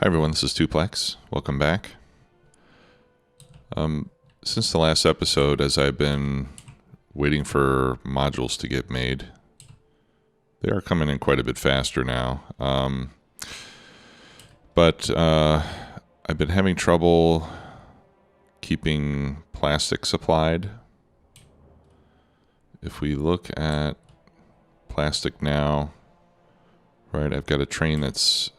Hi everyone, this is Tuplex. Welcome back. Since the last episode, as I've been waiting for modules to get made, they are coming in quite a bit faster now. But I've been having trouble keeping plastic supplied. If we look at plastic now, right, I've got a train that's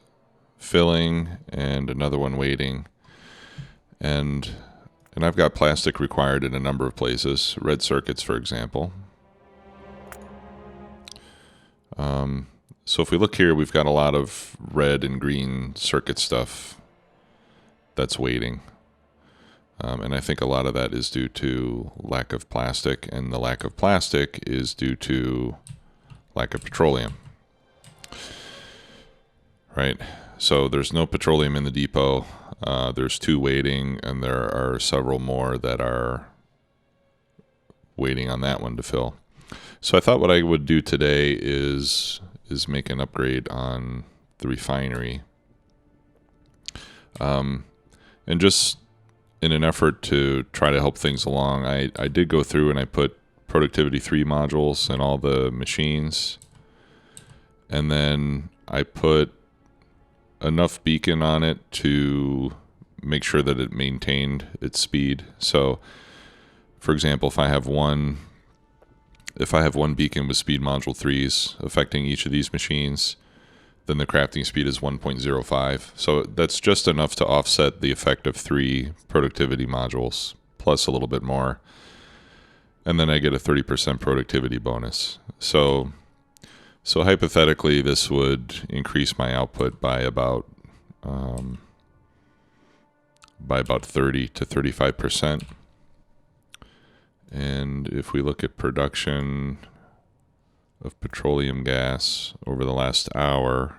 filling and another one waiting, and I've got plastic required in a number of places, red circuits for example. So if we look here, we've got a lot of red and green circuit stuff that's waiting, and I think a lot of that is due to lack of plastic, and the lack of plastic is due to lack of petroleum, right? So there's no petroleum in the depot. There's 2 waiting, and there are several more that are waiting on that one to fill. So I thought what I would do today is make an upgrade on the refinery. And just in an effort to try to help things along, I did go through and I put Productivity 3 modules in all the machines. And then I put enough beacon on it to make sure that it maintained its speed. So for example, if I have one beacon with speed module 3s affecting each of these machines, then the crafting speed is 1.05. So that's just enough to offset the effect of 3 productivity modules plus a little bit more. And then I get a 30% productivity bonus. So hypothetically, this would increase my output by about 30 to 35%. And if we look at production of petroleum gas over the last hour,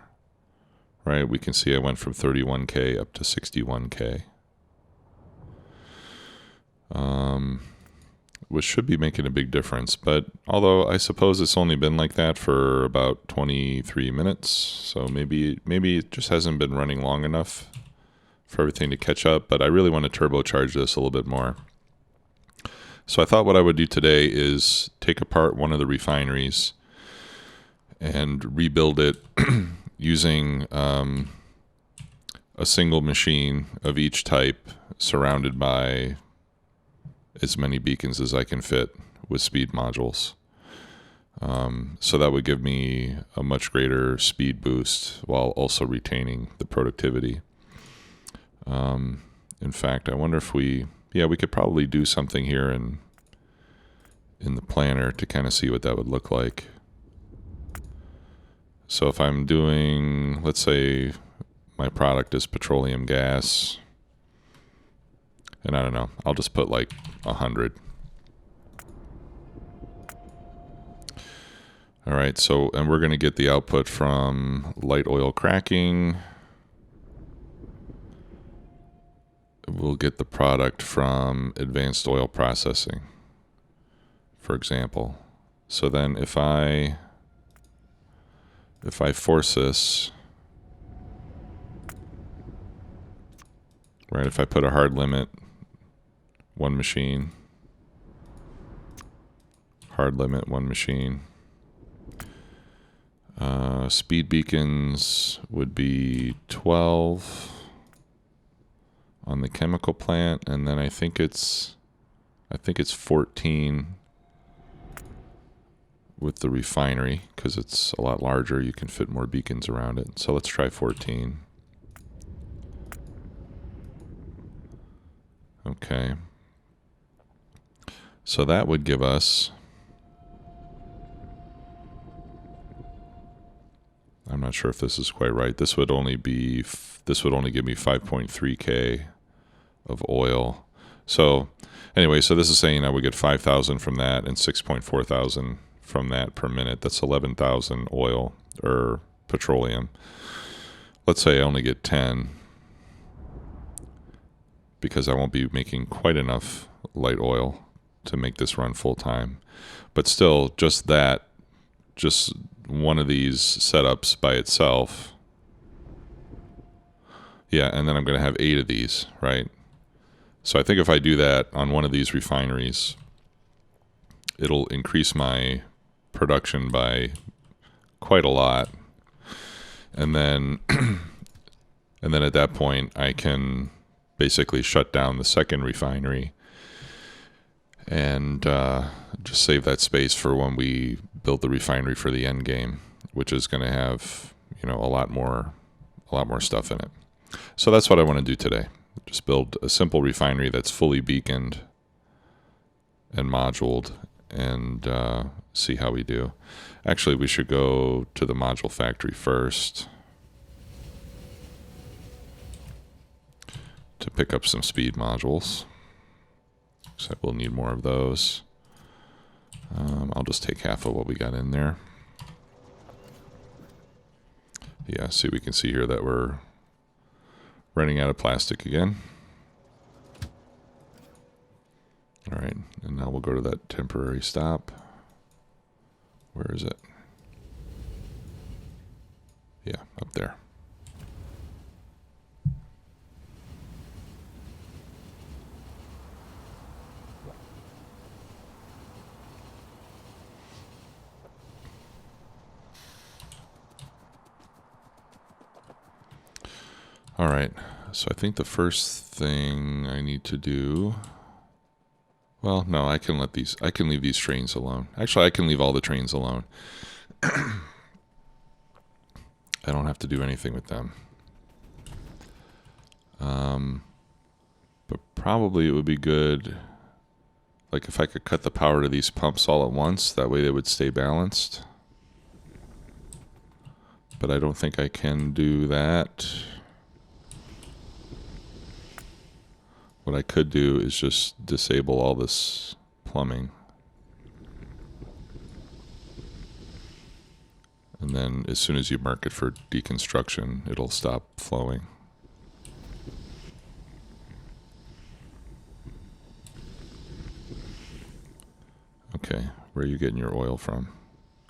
right, we can see I went from 31K up to 61K. Which should be making a big difference, but although I suppose it's only been like that for about 23 minutes, so maybe it just hasn't been running long enough for everything to catch up, but I really want to turbocharge this a little bit more. So I thought what I would do today is take apart one of the refineries and rebuild it using a single machine of each type surrounded by as many beacons as I can fit with speed modules. So that would give me a much greater speed boost while also retaining the productivity. In fact, I wonder if we could probably do something here in the planner to kind of see what that would look like. So if I'm doing, let's say my product is petroleum gas, and I don't know, I'll just put like 100. All right, so, and we're going to get the output from light oil cracking. We'll get the product from advanced oil processing, for example. So then if I force this, right, if I put a hard limit, 1 machine, hard limit, 1 machine. Speed beacons would be 12 on the chemical plant, and then I think it's 14 with the refinery because it's a lot larger. You can fit more beacons around it. So let's try 14. Okay. So that would give us, I'm not sure if this is quite right. This would only give me 5.3K of oil. So anyway, so this is saying I would get 5,000 from that and 6.4 thousand from that per minute. That's 11,000 oil or petroleum. Let's say I only get 10 because I won't be making quite enough light oil to make this run full time. But still, just one of these setups by itself, Yeah, and then I'm going to have 8 of these, right? So I think if I do that on one of these refineries, it'll increase my production by quite a lot. And then and then at that point I can basically shut down the second refinery and just save that space for when we build the refinery for the end game, which is going to have, you know, a lot more stuff in it. So that's what I want to do today. Just build a simple refinery that's fully beaconed and moduled, and see how we do. Actually, we should go to the module factory first to pick up some speed modules. So we'll need more of those. I'll just take half of what we got in there. Yeah, see, we can see here that we're running out of plastic again. All right, and now we'll go to that temporary stop. Where is it? Yeah, up there. All right, so I think the first thing I need to do, well, no, I can leave these trains alone. Actually, I can leave all the trains alone. I don't have to do anything with them. But probably it would be good, like if I could cut the power to these pumps all at once, that way they would stay balanced. But I don't think I can do that. What I could do is just disable all this plumbing. And then as soon as you mark it for deconstruction, it'll stop flowing. Okay, where are you getting your oil from?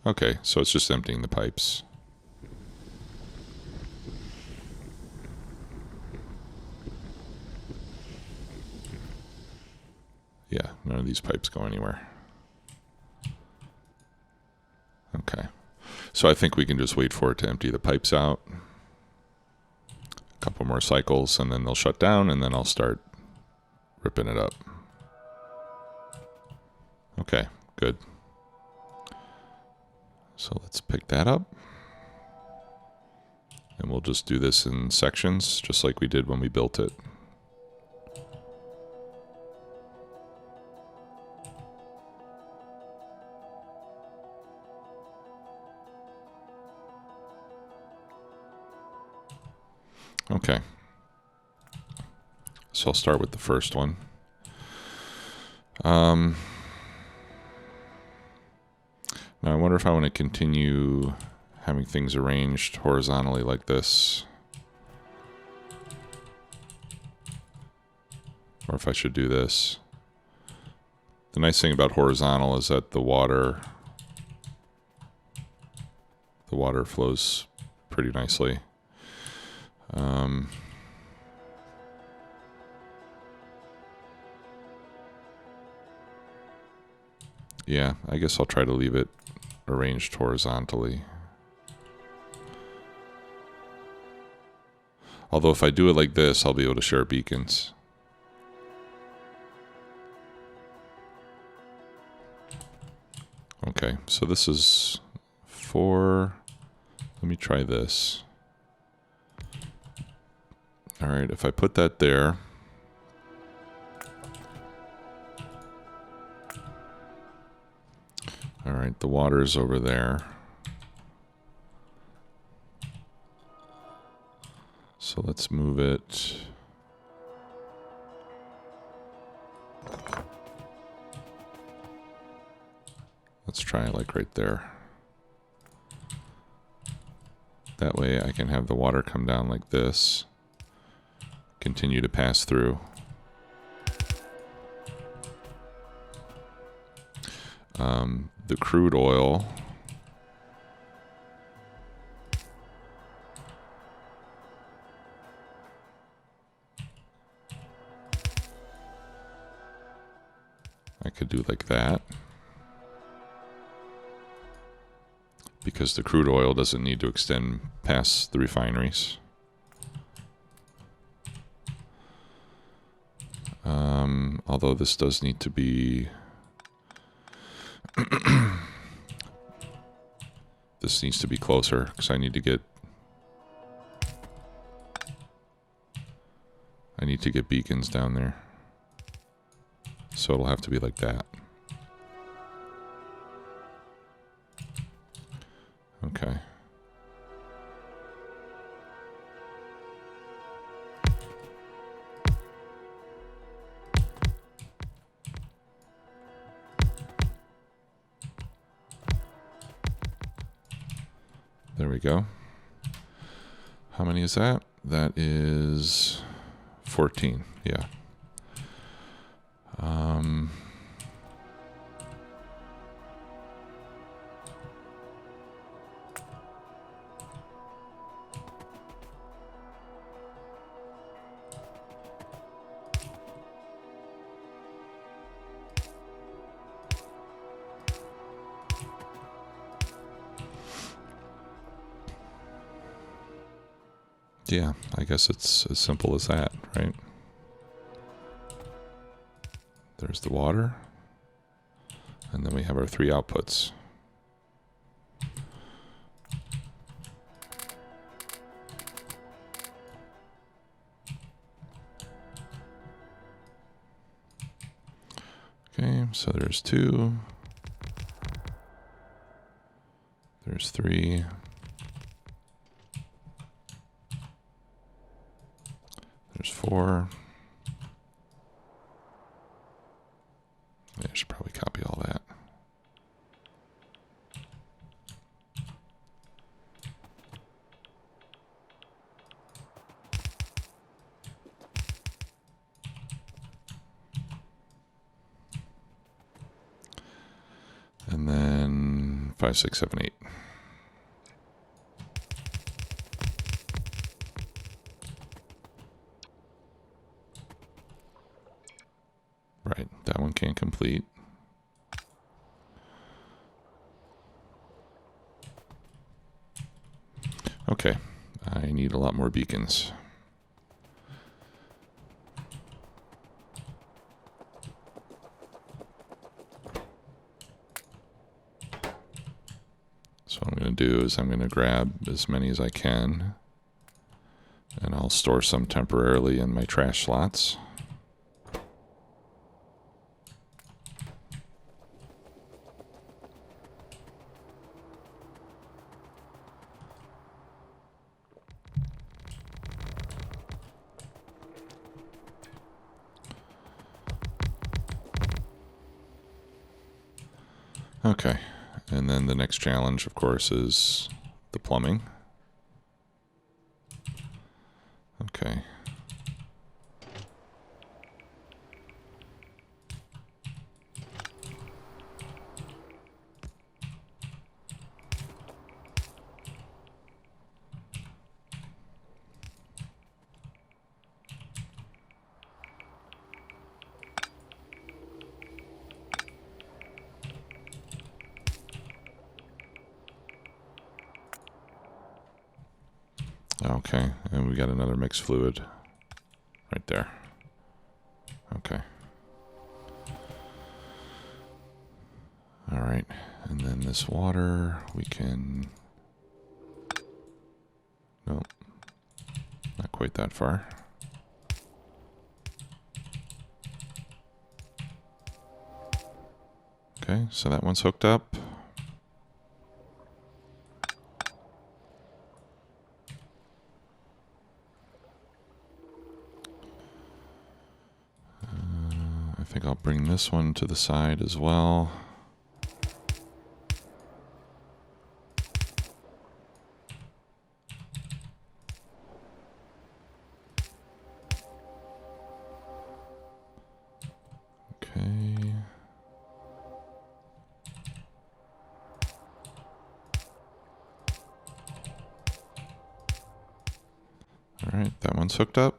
Okay, so it's just emptying the pipes. Yeah, none of these pipes go anywhere. Okay. So I think we can just wait for it to empty the pipes out. A couple more cycles and then they'll shut down, and then I'll start ripping it up. Okay, good. So let's pick that up. And we'll just do this in sections, just like we did when we built it. Okay, so I'll start with the first one. Now I wonder if I want to continue having things arranged horizontally like this, or if I should do this. The nice thing about horizontal is that the water flows pretty nicely. Yeah, I guess I'll try to leave it arranged horizontally. Although if I do it like this, I'll be able to share beacons. Okay, so this is 4. Let me try this. All right, if I put that there, all right, the water's over there. So let's move it. Let's try it like right there. That way I can have the water come down like this, continue to pass through. The crude oil, could do like that. Because the crude oil doesn't need to extend past the refineries. Although this does need to be... this needs to be closer, because I need to get beacons down there. So it'll have to be like that. Okay. There we go. How many is that? That is 14. Yeah. Yeah, I guess it's as simple as that, right? There's the water. And then we have our 3 outputs. Okay, so there's 2. There's 3. There's 4. Yeah, I should probably copy all that. And then 5, 6, 7, 8. Right, that one can't complete. Okay, I need a lot more beacons. So what I'm going to do is I'm going to grab as many as I can, and I'll store some temporarily in my trash slots. Okay, and then the next challenge, of course, is the plumbing. Okay. Okay, and we got another mixed fluid right there. Okay. All right, and then this water, we can... Nope, not quite that far. Okay, so that one's hooked up. I think I'll bring this one to the side as well. Okay. All right, that one's hooked up.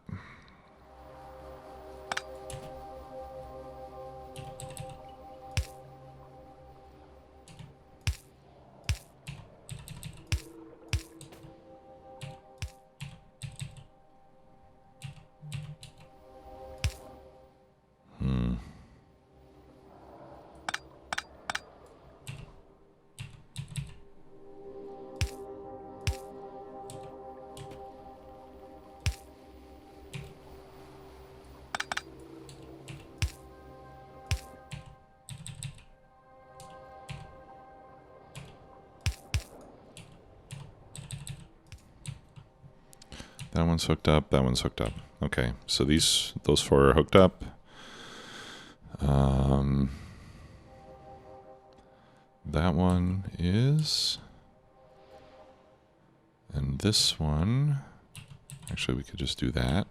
That one's hooked up. That one's hooked up. Okay, so those 4 are hooked up. That one is, and this one. Actually, we could just do that.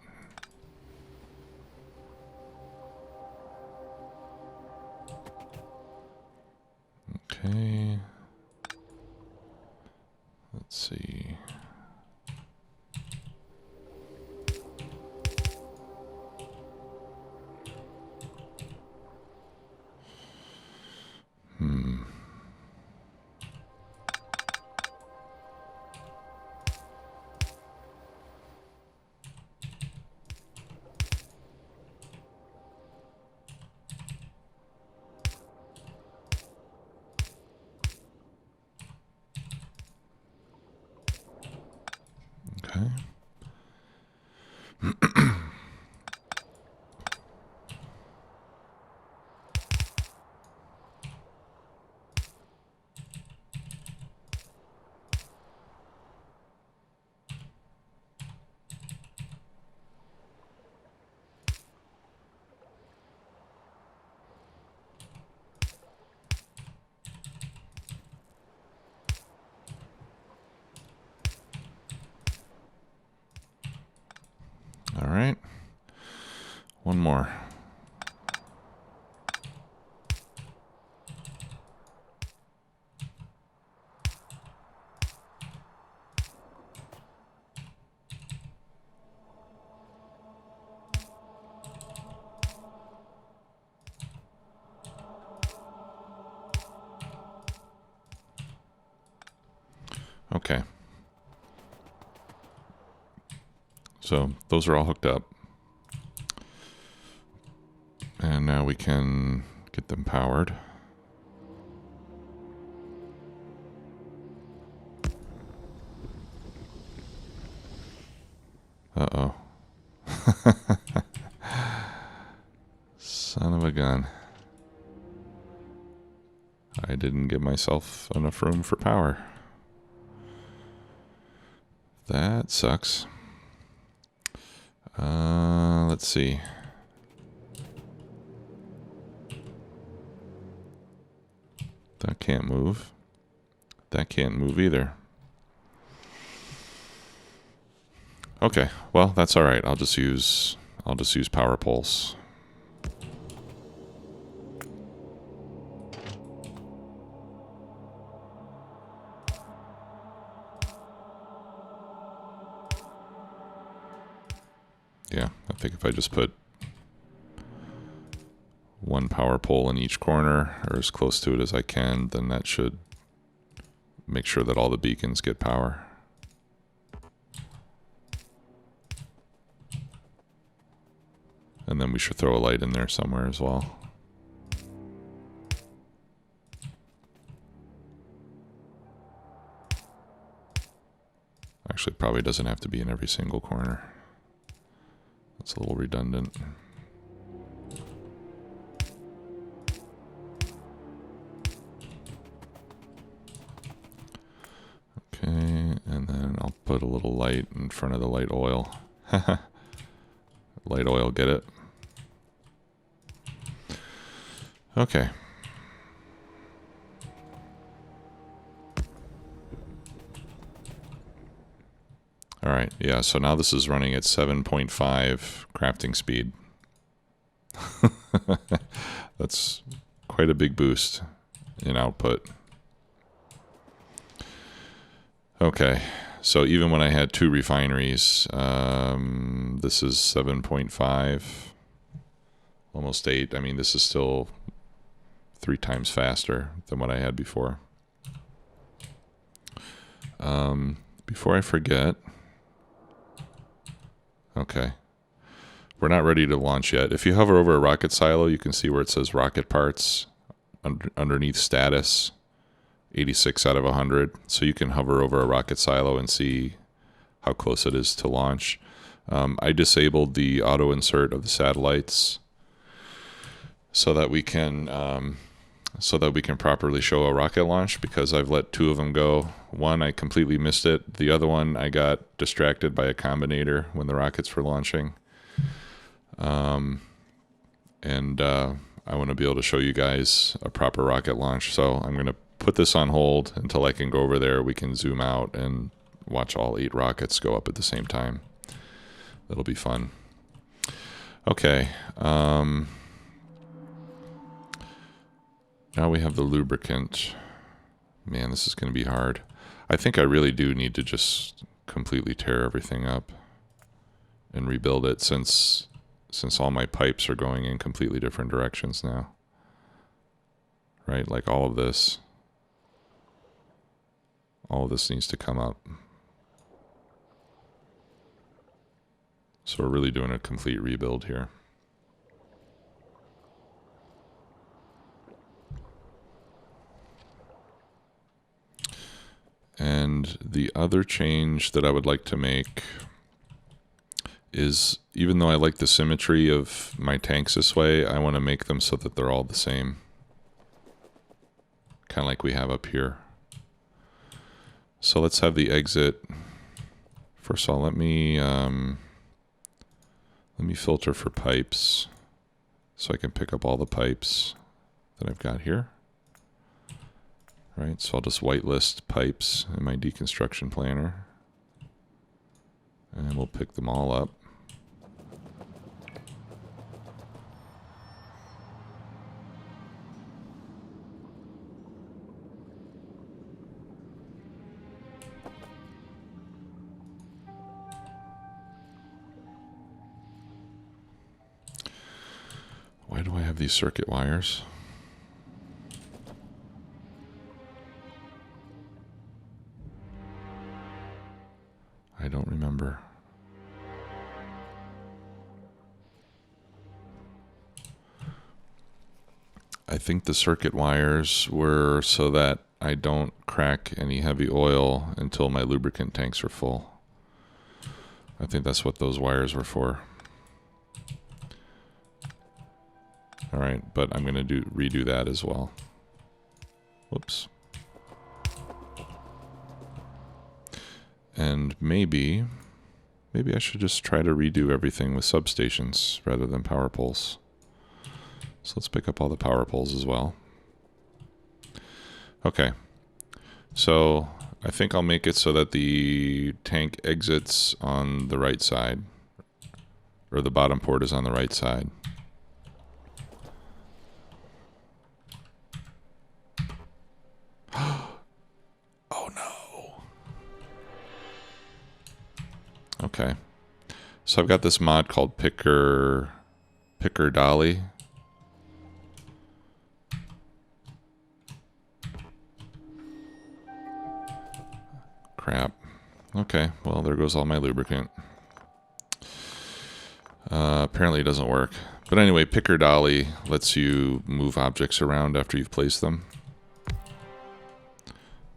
Okay. Let's see. Okay. All right. One more. Okay. So those are all hooked up. And now we can get them powered. Uh-oh. Son of a gun. I didn't give myself enough room for power. That sucks. Let's see. That can't move. That can't move either. Okay, well, that's all right. I'll just use power pulse. Yeah, I think if I just put one power pole in each corner, or as close to it as I can, then that should make sure that all the beacons get power. And then we should throw a light in there somewhere as well. Actually, probably doesn't have to be in every single corner. That's a little redundant. Okay, and then I'll put a little light in front of the light oil. Light oil, get it? Okay. All right, yeah, so now this is running at 7.5 crafting speed. That's quite a big boost in output. Okay, so even when I had 2 refineries, this is 7.5, almost 8. I mean, this is still 3 times faster than what I had before. Before I forget, okay, we're not ready to launch yet. If you hover over a rocket silo, you can see where it says rocket parts underneath status. 86 out of 100. So you can hover over a rocket silo and see how close it is to launch. I disabled the auto insert of the satellites so that we can so that we can properly show a rocket launch, because I've let 2 of them go. One, I completely missed it. The other one, I got distracted by a combinator when the rockets were launching. I want to be able to show you guys a proper rocket launch. So I'm going to put this on hold until I can go over there. We can zoom out and watch all 8 rockets go up at the same time. That'll be fun. Okay. Now we have the lubricant. Man, this is going to be hard. I think I really do need to just completely tear everything up and rebuild it, since all my pipes are going in completely different directions now. Right? Like all of this needs to come up. So we're really doing a complete rebuild here. And the other change that I would like to make is, even though I like the symmetry of my tanks this way, I want to make them so that they're all the same. Kind of like we have up here. So let's have the exit. First of all, let me filter for pipes so I can pick up all the pipes that I've got here. Right, so I'll just whitelist pipes in my deconstruction planner, and we'll pick them all up. Why do I have these circuit wires? I don't remember. I think the circuit wires were so that I don't crack any heavy oil until my lubricant tanks are full. I think that's what those wires were for. All right, but I'm going to redo that as well. Whoops. And maybe I should just try to redo everything with substations rather than power poles. So let's pick up all the power poles as well. Okay, so I think I'll make it so that the tank exits on the right side, or the bottom port is on the right side. Oh no. Okay, so I've got this mod called Picker Dolly. Crap. Okay, well, there goes all my lubricant. Apparently it doesn't work. But anyway, Picker Dolly lets you move objects around after you've placed them.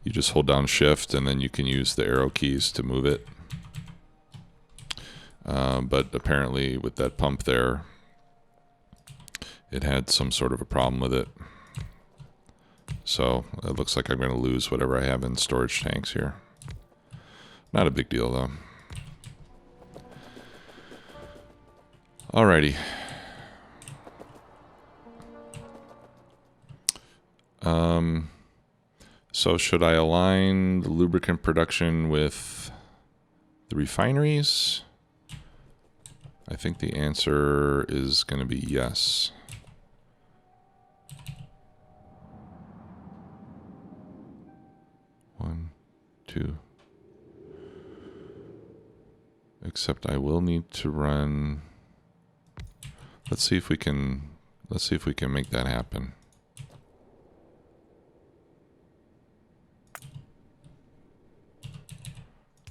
You just hold down Shift and then you can use the arrow keys to move it. But apparently with that pump there, it had some sort of a problem with it. So it looks like I'm going to lose whatever I have in storage tanks here. Not a big deal though. Alrighty. So should I align the lubricant production with the refineries? I think the answer is going to be yes. One, two. Except I will need to run. Let's see if we can make that happen.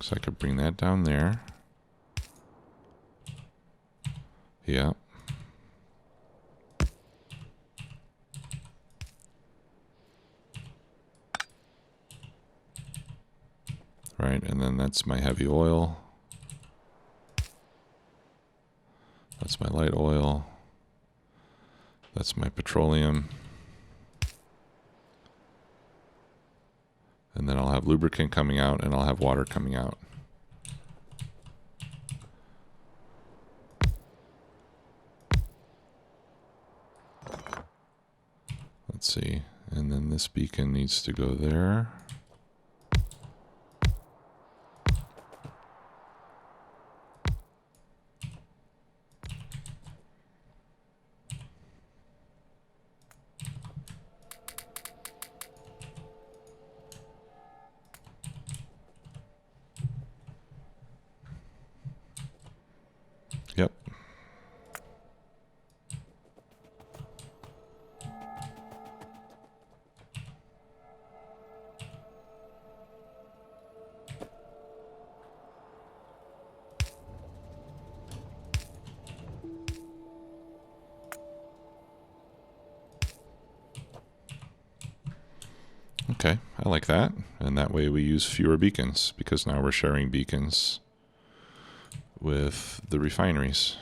So I could bring that down there. Yeah. Right, and then that's my heavy oil. That's my light oil. That's my petroleum. And then I'll have lubricant coming out and I'll have water coming out. Let's see. And then this beacon needs to go there. Yep. Okay, I like that. And that way we use fewer beacons because now we're sharing beacons with the refineries.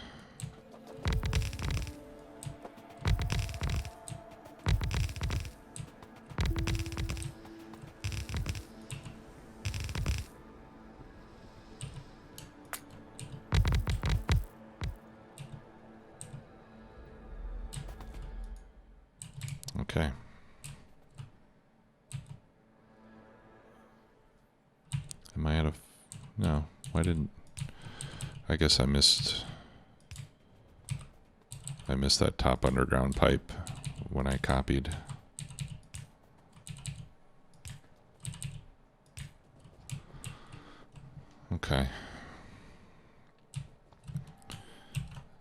Okay. Am I out of... No, why didn't... I guess I missed that top underground pipe when I copied. Okay.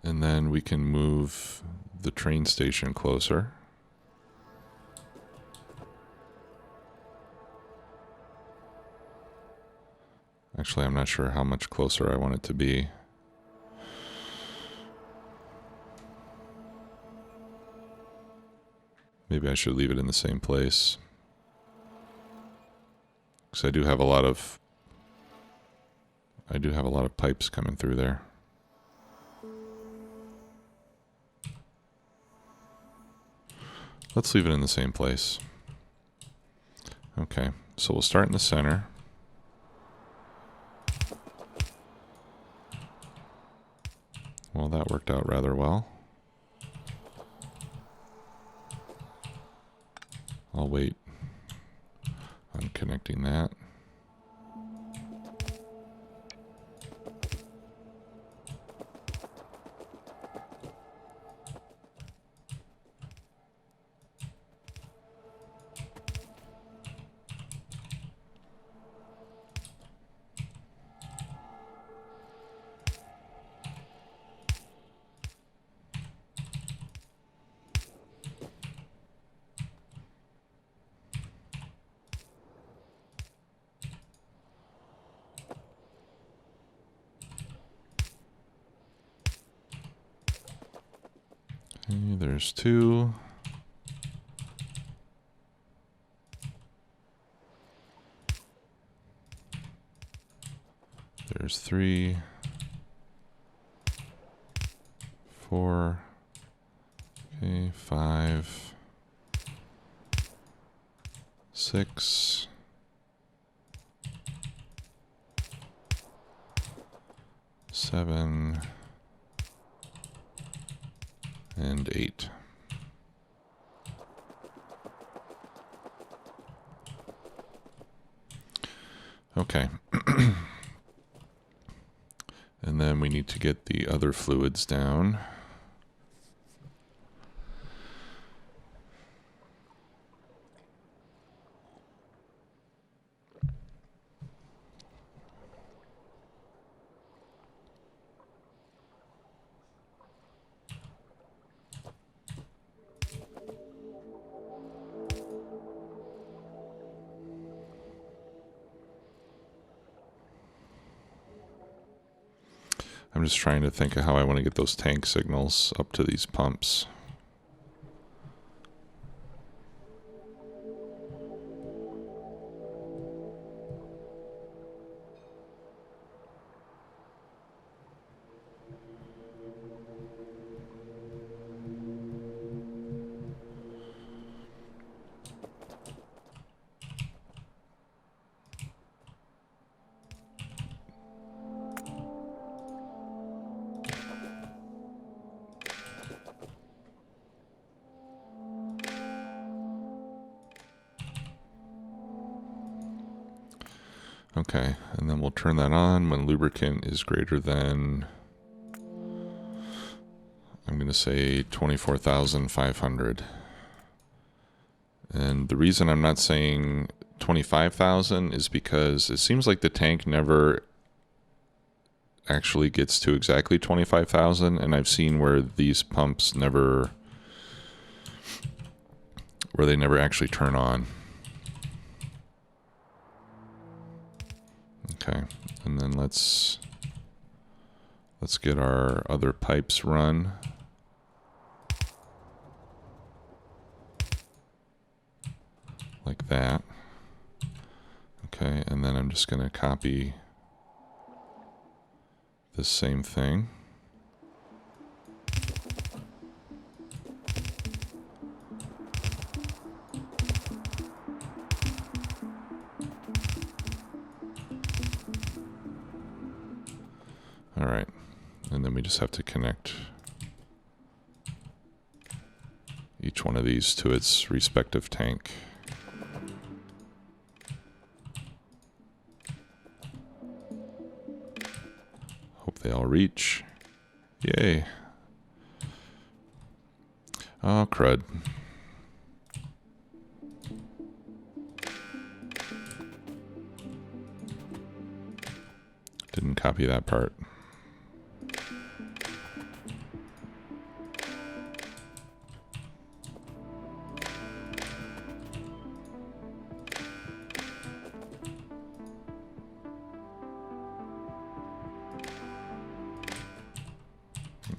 And then we can move the train station closer. Actually, I'm not sure how much closer I want it to be. Maybe I should leave it in the same place. Because I do have a lot of pipes coming through there. Let's leave it in the same place. Okay, so we'll start in the center. Well, that worked out rather well. I'll wait on connecting that. Okay, there's 2. There's 3, 4, okay, 5, 6, 7, and 8. Okay. And then we need to get the other fluids down. I'm just trying to think of how I want to get those tank signals up to these pumps. Okay, and then we'll turn that on when lubricant is greater than, I'm going to say 24,500. And the reason I'm not saying 25,000 is because it seems like the tank never actually gets to exactly 25,000, and I've seen where these pumps never, where they never actually turn on. Okay, and then let's get our other pipes run. Like that. Okay, and then I'm just going to copy this same thing. All right, and then we just have to connect each one of these to its respective tank. Hope they all reach. Yay. Oh, crud. Didn't copy that part.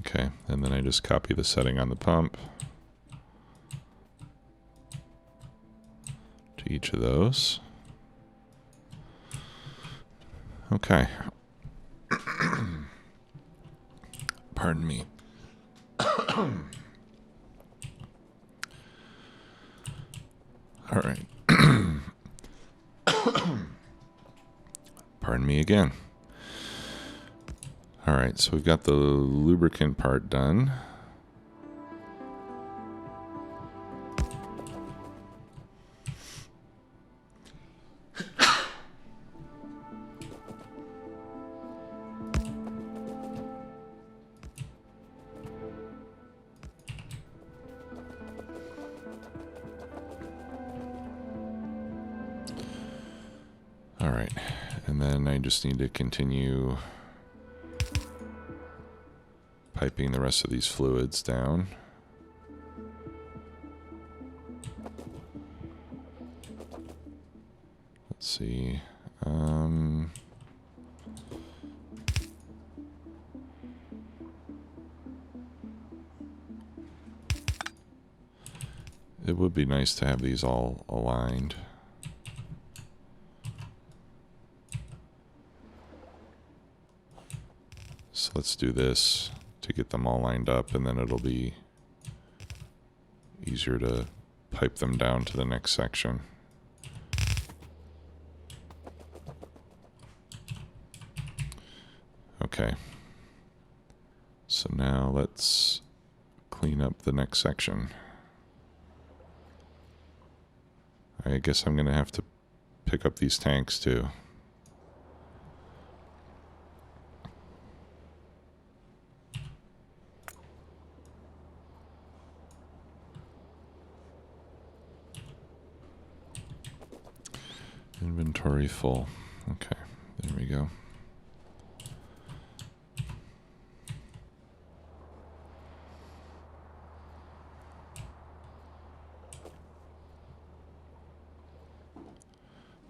Okay, and then I just copy the setting on the pump to each of those. Okay. Pardon me. All right. Pardon me again. All right, so we've got the lubricant part done. All right, and then I just need to continue piping the rest of these fluids down. Let's see. It would be nice to have these all aligned. So let's do this to get them all lined up, and then it'll be easier to pipe them down to the next section. Okay. So now let's clean up the next section. I guess I'm going to have to pick up these tanks too. Inventory full. Okay, there we go.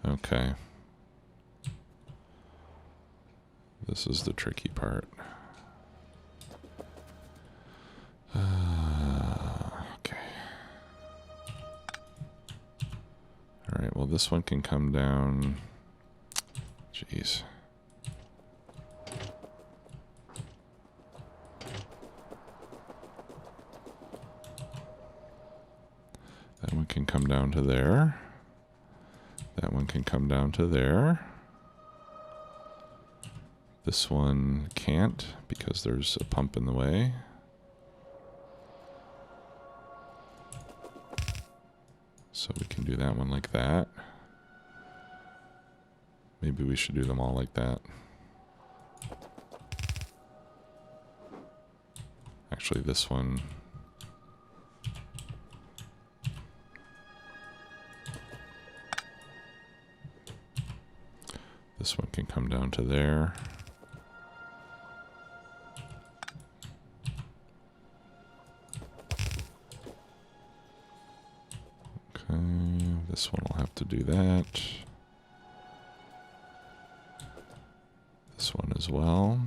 Okay. This is the tricky part. Okay. All right, well, this one can come down. Jeez. That one can come down to there. That one can come down to there. This one can't because there's a pump in the way. So we can do that one like that. Maybe we should do them all like that. Actually, this one. This one can come down to there. Okay, this one will have to do that. This one as well.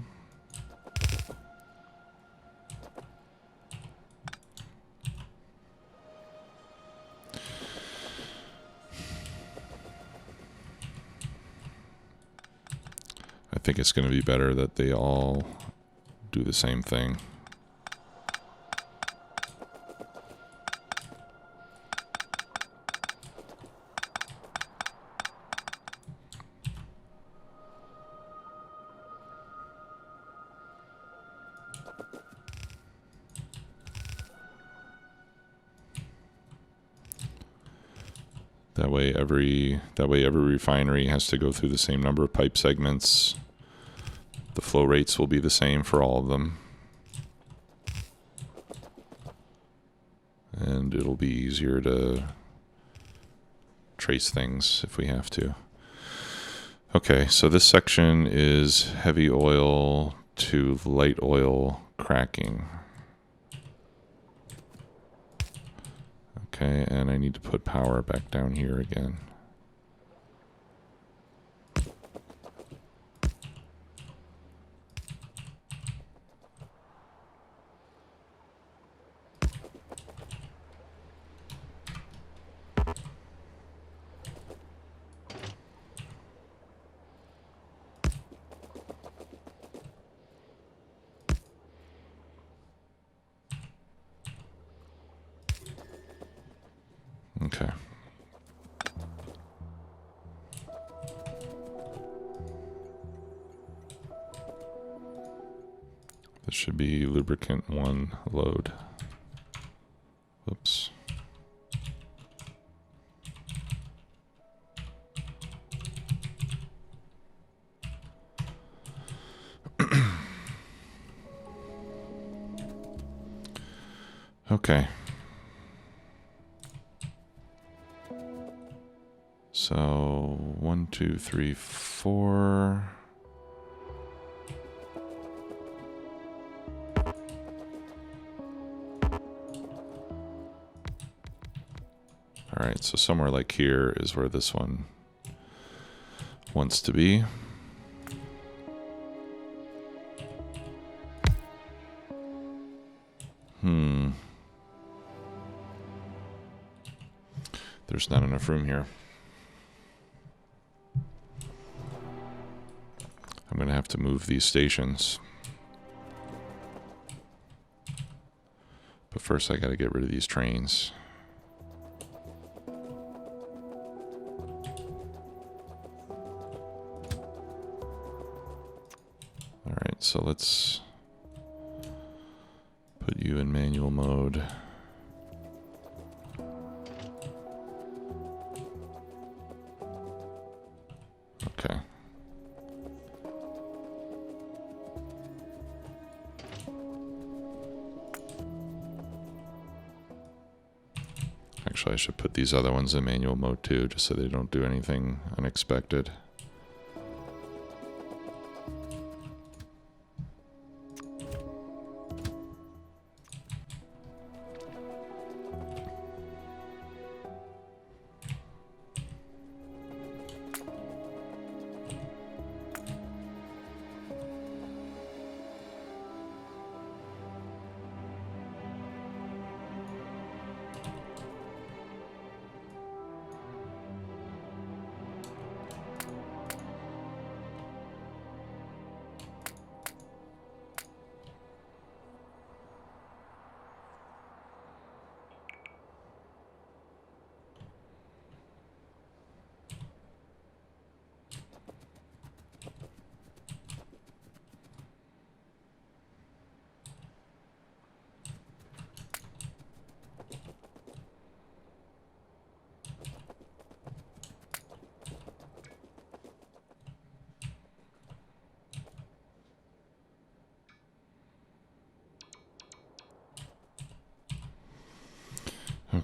I think it's going to be better that they all do the same thing. That way every refinery has to go through the same number of pipe segments. The flow rates will be the same for all of them. And it'll be easier to trace things if we have to. Okay, so this section is heavy oil to light oil cracking. Okay, and I need to put power back down here again. Okay. This should be lubricant 1 load. Whoops. Okay. So 1, 2, 3, 4. All right, so somewhere like here is where this one wants to be. There's not enough room here. I'm going to have to move these stations. But first I got to get rid of these trains. Alright, so let's put you in manual mode. Okay. Actually, I should put these other ones in manual mode too, just so they don't do anything unexpected.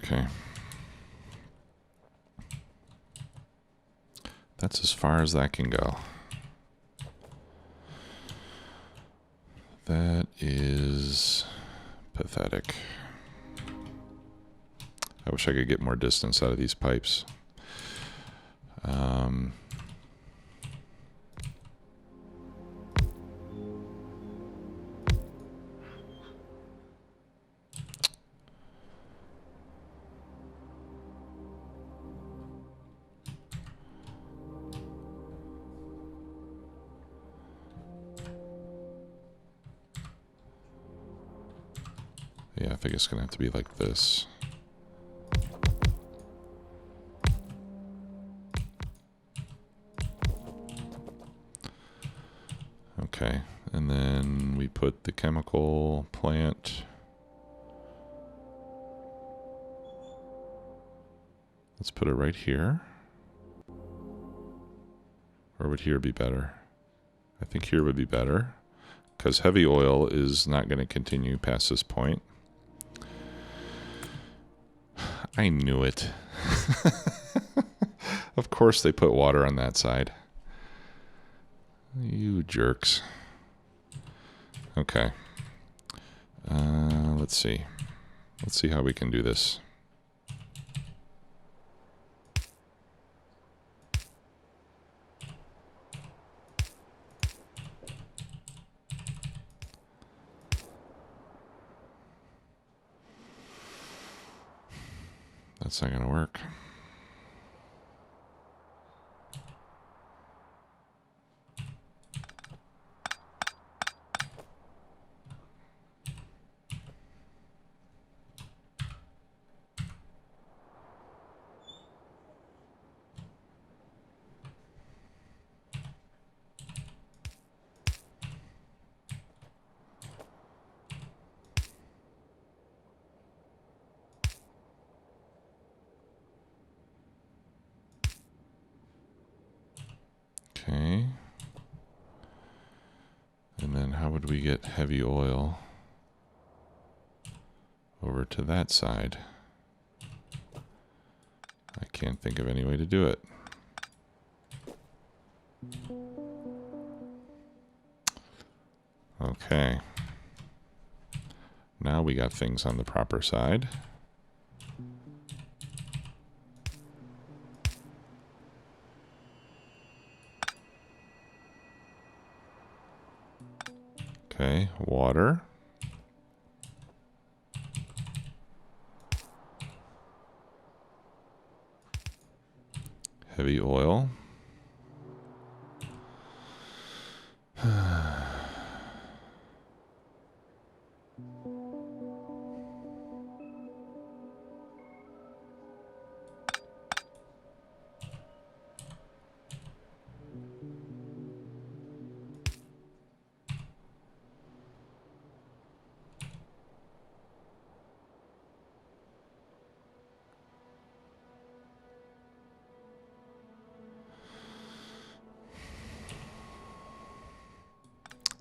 Okay. That's as far as that can go. That is pathetic. I wish I could get more distance out of these pipes. Yeah, I think it's gonna have to be like this. Okay, and then we put the chemical plant. Let's put it right here. Or would here be better? I think here would be better, because heavy oil is not going to continue past this point. I knew it. Of course they put water on that side. You jerks. Okay. Let's see. Let's see how we can do this. That's not going to work. Okay. And then how would we get heavy oil over to that side? I can't think of any way to do it. Okay. Now we got things on the proper side. Okay, water. Heavy oil.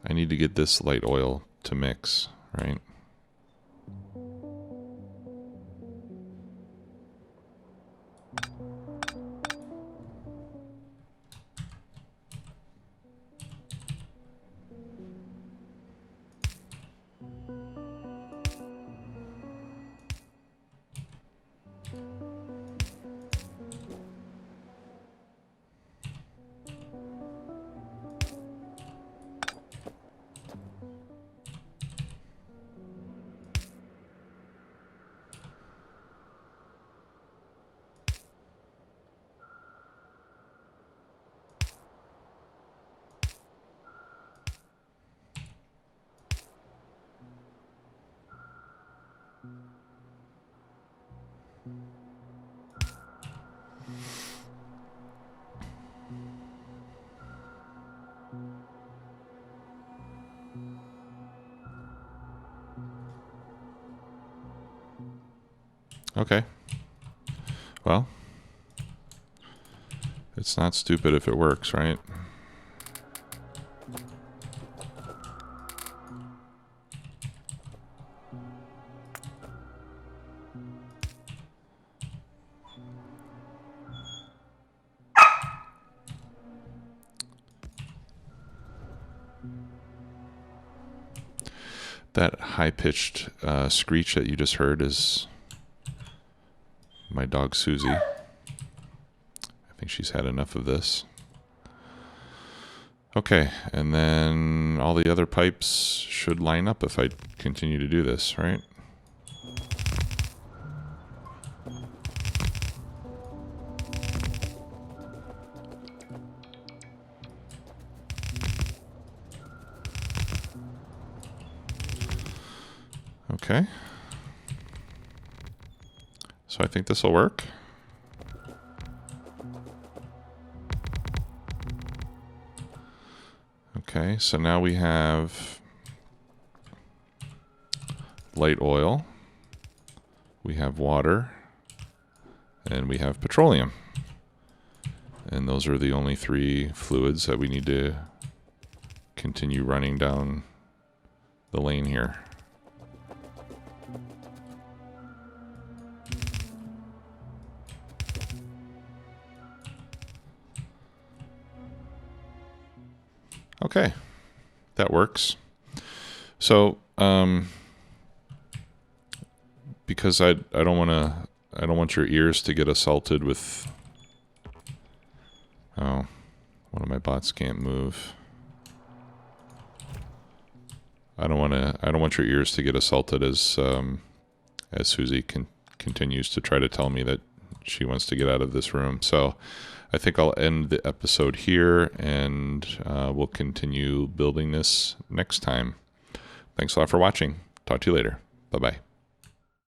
I need to get this light oil to mix, right? Okay. Well, it's not stupid if it works, right? That high-pitched screech that you just heard is my dog Susie. I think she's had enough of this. Okay, and then all the other pipes should line up if I continue to do this, right? Okay. So I think this will work. Okay, so now we have light oil, we have water, and we have petroleum. And those are the only three fluids that we need to continue running down the lane here. Okay, that works. So, because I don't want your ears to get assaulted with. Oh, one of my bots can't move. I don't want your ears to get assaulted as Susie continues to try to tell me that she wants to get out of this room. So I think I'll end the episode here, and we'll continue building this next time. Thanks a lot for watching. Talk to you later. Bye-bye.